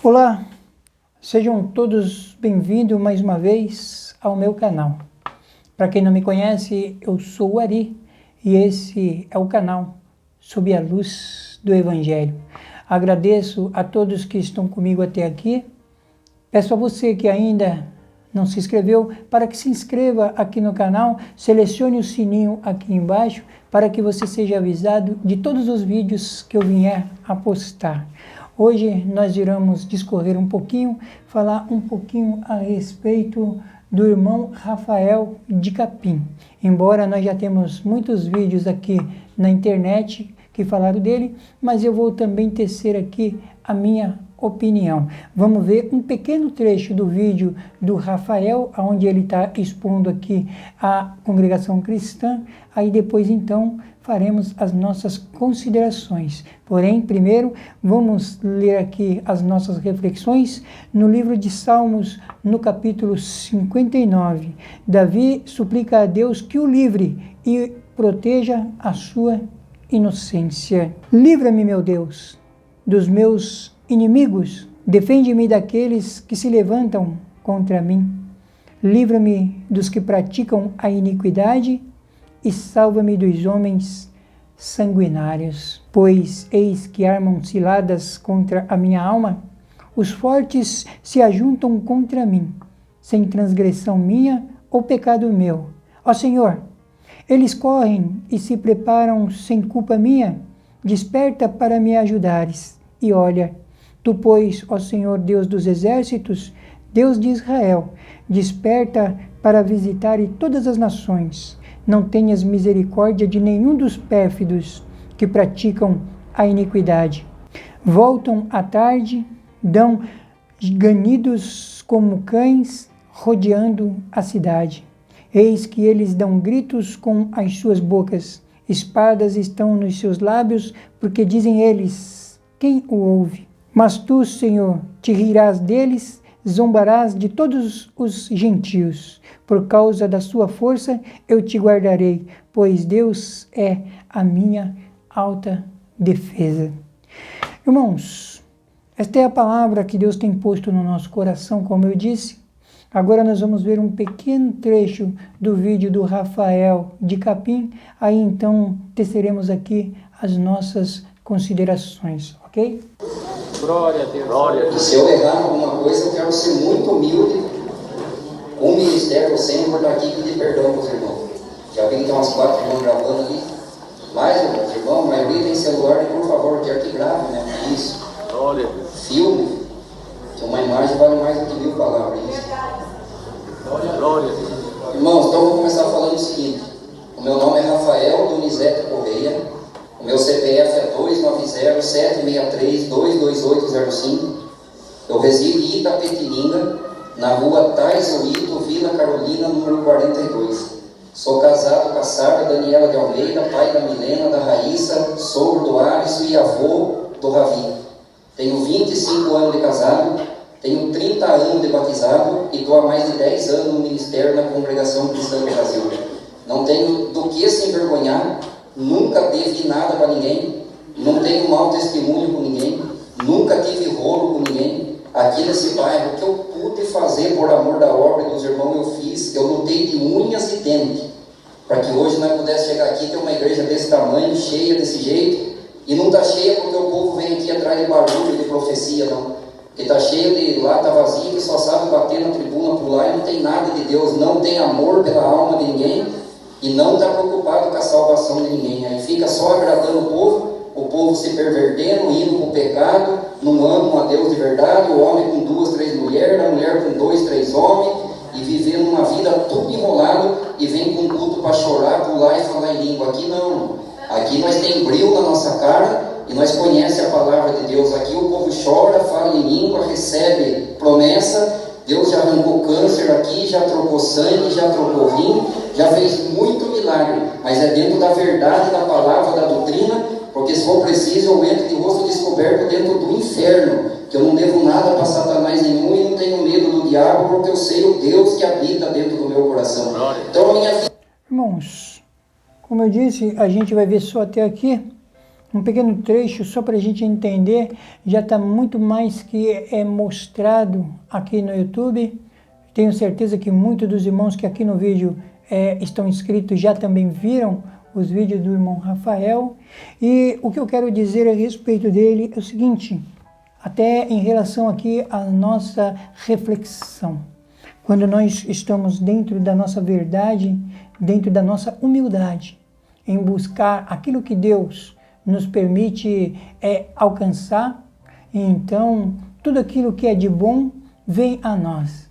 Olá, sejam todos bem-vindos mais uma vez ao meu canal. Para quem não me conhece, eu sou o Ari e esse é o canal Sob a Luz do Evangelho. Agradeço a todos que estão comigo até aqui. Peço a você que ainda não se inscreveu, para que se inscreva aqui no canal, selecione o sininho aqui embaixo, para que você seja avisado de todos os vídeos que eu vier a postar. Hoje nós iremos discorrer um pouquinho, falar um pouquinho a respeito do irmão Rafael de Capim. Embora nós já temos muitos vídeos aqui na internet que falaram dele, mas eu vou também tecer aqui a minha opinião. Vamos ver um pequeno trecho do vídeo do Rafael, onde ele está expondo aqui a congregação cristã, aí depois então faremos as nossas considerações. Porém, primeiro, vamos ler aqui as nossas reflexões no livro de Salmos, no capítulo 59. Davi suplica a Deus que o livre e proteja a sua inocência. Livra-me, meu Deus, dos meus inimigos, defende-me daqueles que se levantam contra mim. Livra-me dos que praticam a iniquidade e salva-me dos homens sanguinários. Pois eis que armam ciladas contra a minha alma, os fortes se ajuntam contra mim, sem transgressão minha ou pecado meu. Ó Senhor, eles correm e se preparam sem culpa minha, desperta para me ajudares. E olha, tu, pois, ó Senhor Deus dos exércitos, Deus de Israel, desperta para visitar todas as nações. Não tenhas misericórdia de nenhum dos pérfidos que praticam a iniquidade. Voltam à tarde, dão ganidos como cães, rodeando a cidade. Eis que eles dão gritos com as suas bocas, espadas estão nos seus lábios, porque dizem eles, quem o ouve? Mas tu, Senhor, te rirás deles, zombarás de todos os gentios. Por causa da sua força eu te guardarei, pois Deus é a minha alta defesa. Irmãos, esta é a palavra que Deus tem posto no nosso coração, como eu disse. Agora nós vamos ver um pequeno trecho do vídeo do Rafael de Capim, aí então teceremos aqui as nossas considerações, ok? Glória a Deus. Glória a Deus. E se eu errar em alguma coisa, eu quero ser muito humilde. Um ministério sem por aqui pedir perdão para os irmãos. Já vi que tem umas 4 irmãos gravando ali. Mais, irmão, a maioria tem celular, por favor, quero que grave, né? Isso. Glória a Deus. Filme. Que uma imagem vale mais do que 1000 palavras. Isso. Glória a Deus. Irmãos, então eu vou começar falando o seguinte. O meu nome é Rafael Donizete Correia. O meu CPF é 290-763-22805. Eu resido em Itapetininga, na rua Taizuíto, Vila Carolina, número 42. Sou casado com a Sara Daniela de Almeida, pai da Milena, da Raíssa, sogro do Alisson e avô do Ravi. Tenho 25 anos de casado, tenho 30 anos de batizado e estou há mais de 10 anos no ministério na Congregação Cristã do Brasil. Não tenho do que se envergonhar, nunca devi nada para ninguém, não tenho mau testemunho com ninguém, nunca tive rolo com ninguém. Aqui nesse bairro, o que eu pude fazer por amor da obra dos irmãos, eu fiz. Eu lutei de unhas e dentes, para que hoje nós pudéssemos chegar aqui e ter uma igreja desse tamanho, cheia desse jeito. E não está cheia porque o povo vem aqui atrás de barulho, de profecia, não. Porque está cheio de lá, está vazio, que só sabe bater na tribuna, pular, e não tem nada de Deus, não tem amor pela alma de ninguém, e não está preocupado com a salvação de ninguém. Aí fica só agradando o povo se pervertendo, indo para o pecado, não amam a Deus de verdade, o homem com 2, 3 mulheres, a mulher com 2, 3 homens, e vivendo uma vida tudo enrolado, e vem com culto para chorar, pular e falar em língua. Aqui não. Aqui nós tem brilho na nossa cara, e nós conhecemos a palavra de Deus. Aqui o povo chora, fala em língua, recebe promessa. Deus já arrancou câncer aqui, já trocou sangue, já trocou rim, já fez muito milagre, mas é dentro da verdade, da palavra, da doutrina, porque se for preciso eu entro de rosto descoberto dentro do inferno, que eu não devo nada para Satanás nenhum e não tenho medo do diabo, porque eu sei o Deus que habita dentro do meu coração. Então a minha vida... Irmãos, como eu disse, a gente vai ver só até aqui, um pequeno trecho só para a gente entender, já está muito mais que mostrado aqui no YouTube. Tenho certeza que muitos dos irmãos que aqui no vídeo estão inscritos já também viram os vídeos do irmão Rafael. E o que eu quero dizer a respeito dele é o seguinte, até em relação aqui à nossa reflexão. Quando nós estamos dentro da nossa verdade, dentro da nossa humildade, em buscar aquilo que Deus nos permite alcançar, então tudo aquilo que é de bom vem a nós.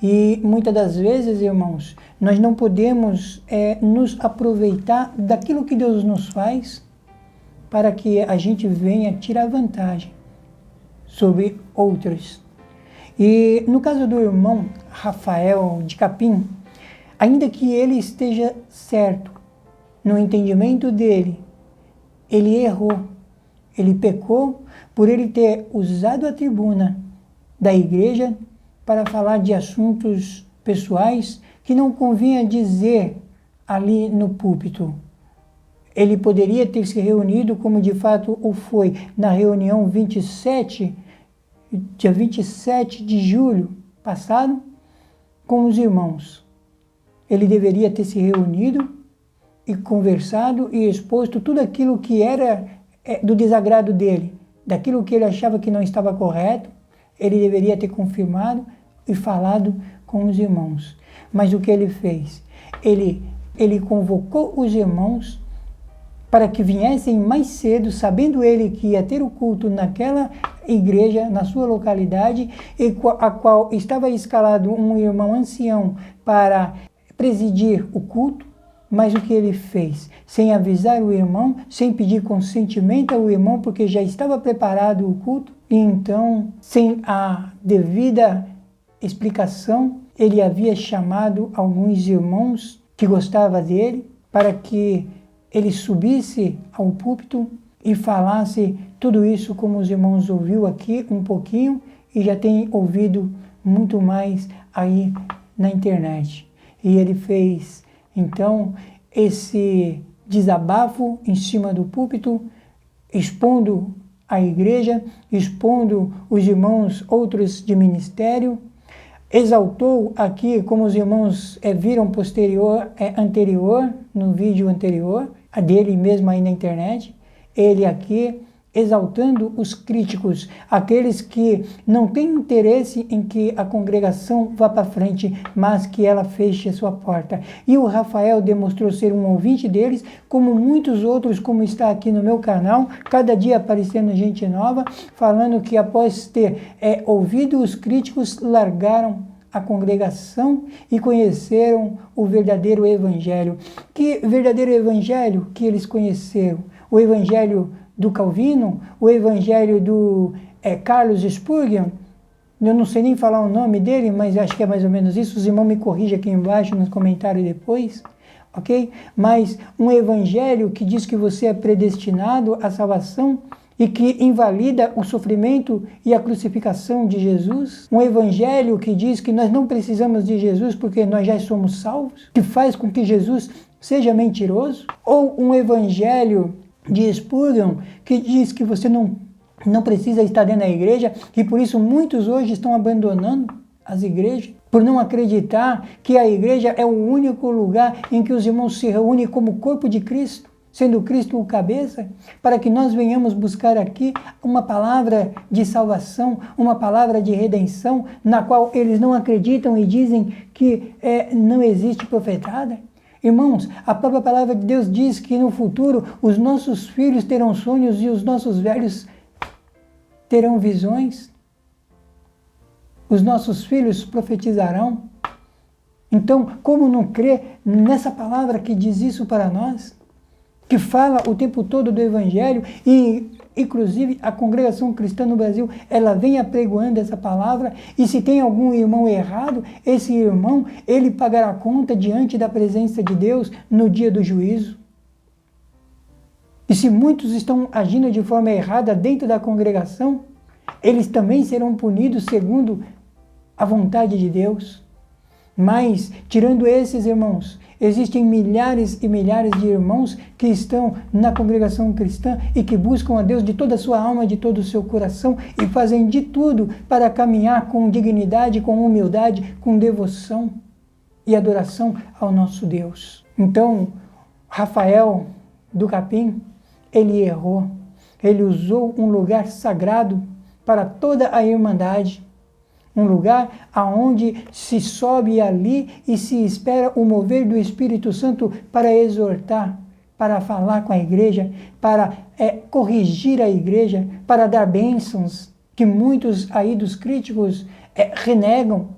E muitas das vezes, irmãos, nós não podemos nos aproveitar daquilo que Deus nos faz para que a gente venha tirar vantagem sobre outros. E no caso do irmão Rafael de Capim, ainda que ele esteja certo no entendimento dele, ele errou, ele pecou por ele ter usado a tribuna da igreja para falar de assuntos pessoais que não convinha dizer ali no púlpito. Ele poderia ter se reunido, como de fato o foi, na reunião dia 27 de julho passado, com os irmãos. Ele deveria ter se reunido e conversado e exposto tudo aquilo que era do desagrado dele, daquilo que ele achava que não estava correto. Ele deveria ter confirmado e falado com os irmãos. Mas o que ele fez? Ele convocou os irmãos para que viessem mais cedo, sabendo ele que ia ter o culto naquela igreja, na sua localidade, a qual estava escalado um irmão ancião para presidir o culto. Mas o que ele fez? Sem avisar o irmão, sem pedir consentimento ao irmão, porque já estava preparado o culto, e então, sem a devida explicação, ele havia chamado alguns irmãos que gostavam dele para que ele subisse ao púlpito e falasse tudo isso como os irmãos ouviu aqui um pouquinho e já tem ouvido muito mais aí na internet. E ele fez, então, esse desabafo em cima do púlpito, expondo a igreja, expondo os irmãos outros de ministério, exaltou aqui, como os irmãos viram anterior, no vídeo anterior, a dele mesmo aí na internet, ele aqui exaltando os críticos, aqueles que não têm interesse em que a congregação vá para frente, mas que ela feche a sua porta. E o Rafael demonstrou ser um ouvinte deles, como muitos outros, como está aqui no meu canal, cada dia aparecendo gente nova, falando que após ter ouvido os críticos, largaram a congregação e conheceram o verdadeiro evangelho. Que verdadeiro evangelho que eles conheceram? O evangelho do Calvino, o evangelho do Carlos Spurgeon, eu não sei nem falar o nome dele, mas acho que é mais ou menos isso, os irmãos me corrigem aqui embaixo nos comentários depois, ok? Mas um evangelho que diz que você é predestinado à salvação e que invalida o sofrimento e a crucificação de Jesus, um evangelho que diz que nós não precisamos de Jesus porque nós já somos salvos, que faz com que Jesus seja mentiroso, ou um evangelho de Spurgeon, que diz que você não precisa estar dentro da igreja, e por isso muitos hoje estão abandonando as igrejas, por não acreditar que a igreja é o único lugar em que os irmãos se reúnem como corpo de Cristo, sendo Cristo o cabeça, para que nós venhamos buscar aqui uma palavra de salvação, uma palavra de redenção, na qual eles não acreditam e dizem que não existe profetada. Irmãos, a própria palavra de Deus diz que no futuro os nossos filhos terão sonhos e os nossos velhos terão visões. Os nossos filhos profetizarão. Então, como não crer nessa palavra que diz isso para nós? Que fala o tempo todo do Evangelho e, inclusive, a congregação cristã no Brasil, ela vem apregoando essa palavra, e se tem algum irmão errado, esse irmão, ele pagará conta diante da presença de Deus no dia do juízo. E se muitos estão agindo de forma errada dentro da congregação, eles também serão punidos segundo a vontade de Deus. Mas, tirando esses irmãos, Existem milhares e milhares de irmãos que estão na congregação cristã e que buscam a Deus de toda a sua alma, de todo o seu coração e fazem de tudo para caminhar com dignidade, com humildade, com devoção e adoração ao nosso Deus. Então, Rafael do Capim, ele errou. Ele usou um lugar sagrado para toda a irmandade. Um lugar aonde se sobe ali e se espera o mover do Espírito Santo para exortar, para falar com a igreja, para corrigir a igreja, para dar bênçãos que muitos aí dos críticos renegam.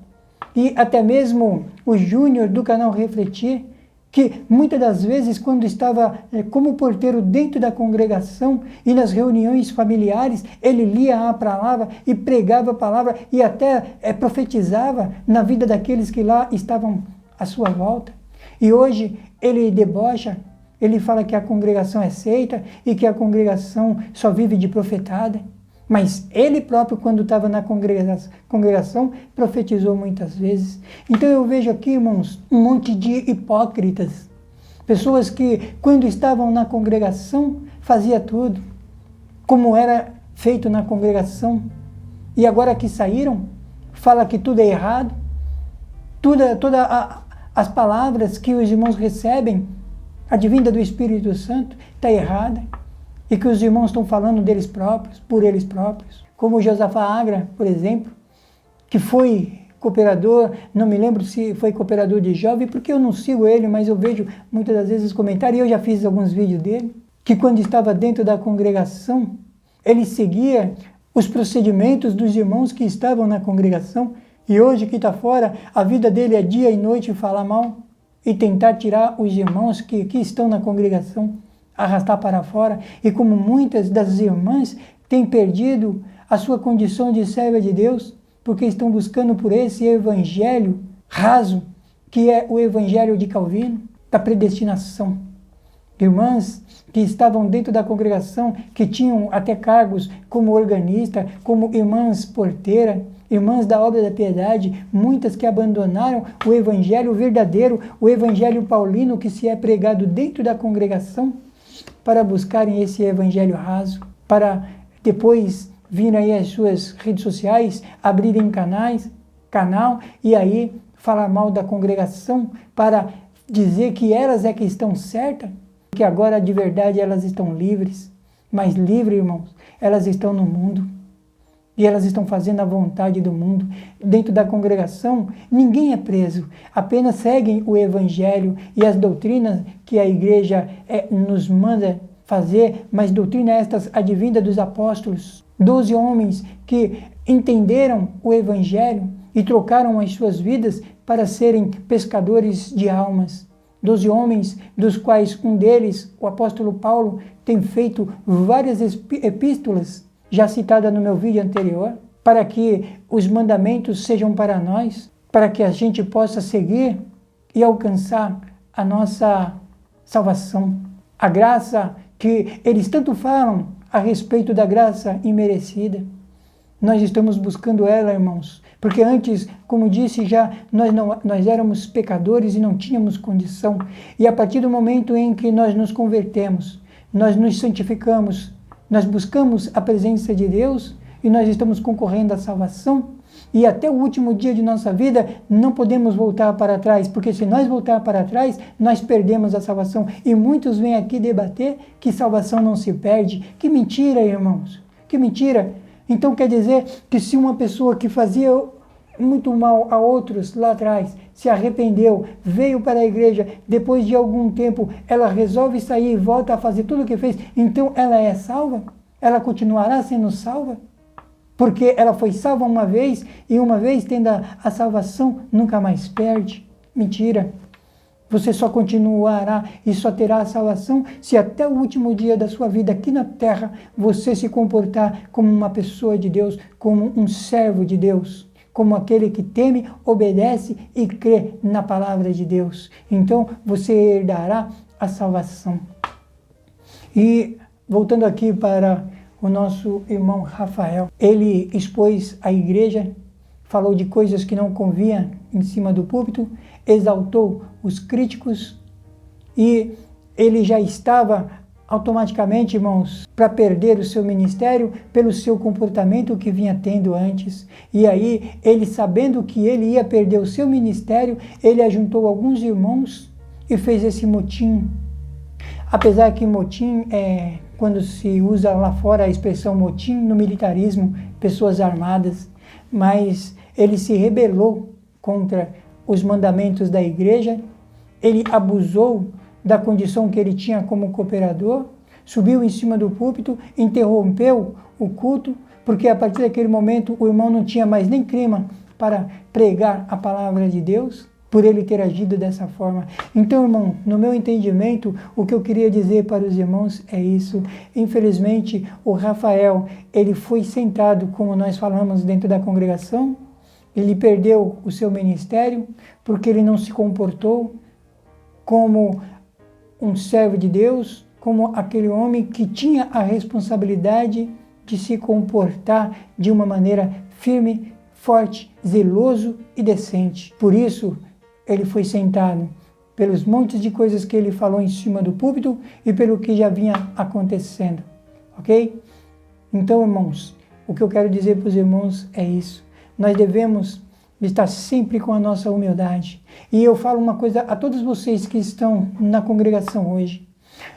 E até mesmo o Júnior do canal Refletir, que muitas das vezes quando estava como porteiro dentro da congregação e nas reuniões familiares, ele lia a palavra e pregava a palavra e até profetizava na vida daqueles que lá estavam à sua volta. E hoje ele debocha, ele fala que a congregação é seita e que a congregação só vive de profetada. Mas ele próprio, quando estava na congregação, profetizou muitas vezes. Então eu vejo aqui, irmãos, um monte de hipócritas. Pessoas que, quando estavam na congregação, fazia tudo como era feito na congregação. E agora que saíram, fala que tudo é errado. Todas as palavras que os irmãos recebem, advinda do Espírito Santo, está errada. E que os irmãos estão falando deles próprios, por eles próprios. Como o Josafá Agra, por exemplo, que foi cooperador, não me lembro se foi cooperador de jovem, porque eu não sigo ele, mas eu vejo muitas das vezes os comentários, e eu já fiz alguns vídeos dele, que quando estava dentro da congregação, ele seguia os procedimentos dos irmãos que estavam na congregação, e hoje que está fora, a vida dele é dia e noite falar mal, e tentar tirar os irmãos que estão na congregação, arrastar para fora, e como muitas das irmãs têm perdido a sua condição de serva de Deus, porque estão buscando por esse evangelho raso, que é o evangelho de Calvino, da predestinação. Irmãs que estavam dentro da congregação, que tinham até cargos como organista, como irmãs porteira, irmãs da obra da piedade, muitas que abandonaram o evangelho verdadeiro, o evangelho paulino que se é pregado dentro da congregação, para buscarem esse evangelho raso, para depois vir aí as suas redes sociais, abrirem canal e aí falar mal da congregação, para dizer que elas é que estão certas, que agora de verdade elas estão livres, mas livres, irmãos, elas estão no mundo. E elas estão fazendo a vontade do mundo. Dentro da congregação, ninguém é preso. Apenas seguem o evangelho e as doutrinas que a igreja nos manda fazer, mas doutrina estas advinda dos apóstolos. 12 homens que entenderam o evangelho e trocaram as suas vidas para serem pescadores de almas. 12 homens, dos quais um deles, o apóstolo Paulo, tem feito várias epístolas, já citada no meu vídeo anterior, para que os mandamentos sejam para nós, para que a gente possa seguir e alcançar a nossa salvação. A graça que eles tanto falam a respeito da graça imerecida. Nós estamos buscando ela, irmãos, porque antes, como disse já, nós éramos pecadores e não tínhamos condição. E a partir do momento em que nós nos convertemos, nós nos santificamos, nós buscamos a presença de Deus e nós estamos concorrendo à salvação. E até o último dia de nossa vida não podemos voltar para trás, porque se nós voltar para trás, nós perdemos a salvação. E muitos vêm aqui debater que salvação não se perde. Que mentira, irmãos, que mentira. Então quer dizer que se uma pessoa que fazia muito mal a outros lá atrás, se arrependeu, veio para a igreja, depois de algum tempo ela resolve sair e volta a fazer tudo o que fez, então ela é salva? Ela continuará sendo salva? Porque ela foi salva uma vez e uma vez tendo a salvação, nunca mais perde. Mentira. Você só continuará e só terá a salvação se até o último dia da sua vida aqui na terra você se comportar como uma pessoa de Deus, como um servo de Deus, como aquele que teme, obedece e crê na palavra de Deus. Então você herdará a salvação. E voltando aqui para o nosso irmão Rafael, ele expôs a igreja, falou de coisas que não convinha em cima do púlpito, exaltou os críticos e ele já estava automaticamente, irmãos, para perder o seu ministério pelo seu comportamento que vinha tendo antes. E aí, ele sabendo que ele ia perder o seu ministério, ele ajuntou alguns irmãos e fez esse motim. Apesar que motim quando se usa lá fora a expressão motim no militarismo, pessoas armadas, mas ele se rebelou contra os mandamentos da igreja, ele abusou da condição que ele tinha como cooperador, subiu em cima do púlpito, interrompeu o culto, porque a partir daquele momento o irmão não tinha mais nem clima para pregar a palavra de Deus, por ele ter agido dessa forma. Então, irmão, no meu entendimento, o que eu queria dizer para os irmãos é isso. Infelizmente, o Rafael, ele foi sentado, como nós falamos, dentro da congregação, ele perdeu o seu ministério, porque ele não se comportou como um servo de Deus, como aquele homem que tinha a responsabilidade de se comportar de uma maneira firme, forte, zeloso e decente. Por isso, ele foi sentado pelos montes de coisas que ele falou em cima do púlpito e pelo que já vinha acontecendo, ok? Então, irmãos, o que eu quero dizer para os irmãos é isso. Nós devemos estar sempre com a nossa humildade. E eu falo uma coisa a todos vocês que estão na congregação hoje.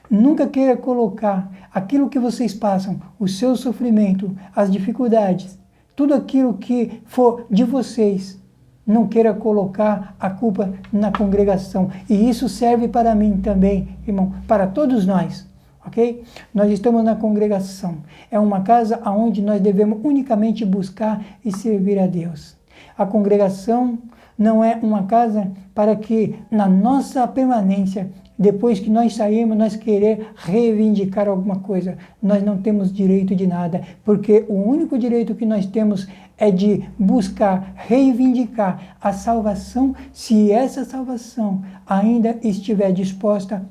Nunca queira colocar aquilo que vocês passam, o seu sofrimento, as dificuldades, tudo aquilo que for de vocês, não queira colocar a culpa na congregação. E isso serve para mim também, irmão, para todos nós, ok? Nós estamos na congregação. É uma casa onde nós devemos unicamente buscar e servir a Deus. A congregação não é uma casa para que na nossa permanência, depois que nós sairmos, nós querer reivindicar alguma coisa. Nós não temos direito de nada, porque o único direito que nós temos é de buscar, reivindicar a salvação, se essa salvação ainda estiver disposta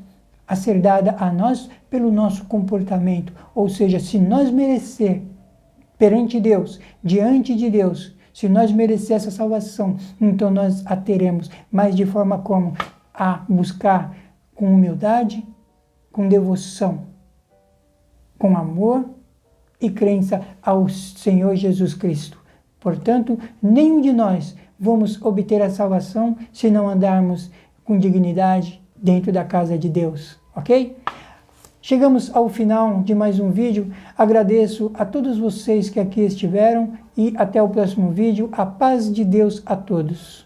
a ser dada a nós pelo nosso comportamento. Ou seja, se nós merecer perante Deus, diante de Deus, se nós merecer essa salvação, então nós a teremos. Mas de forma como? A buscar com humildade, com devoção, com amor e crença ao Senhor Jesus Cristo. Portanto, nenhum de nós vamos obter a salvação se não andarmos com dignidade dentro da casa de Deus, ok? Chegamos ao final de mais um vídeo. Agradeço a todos vocês que aqui estiveram e até o próximo vídeo. A paz de Deus a todos.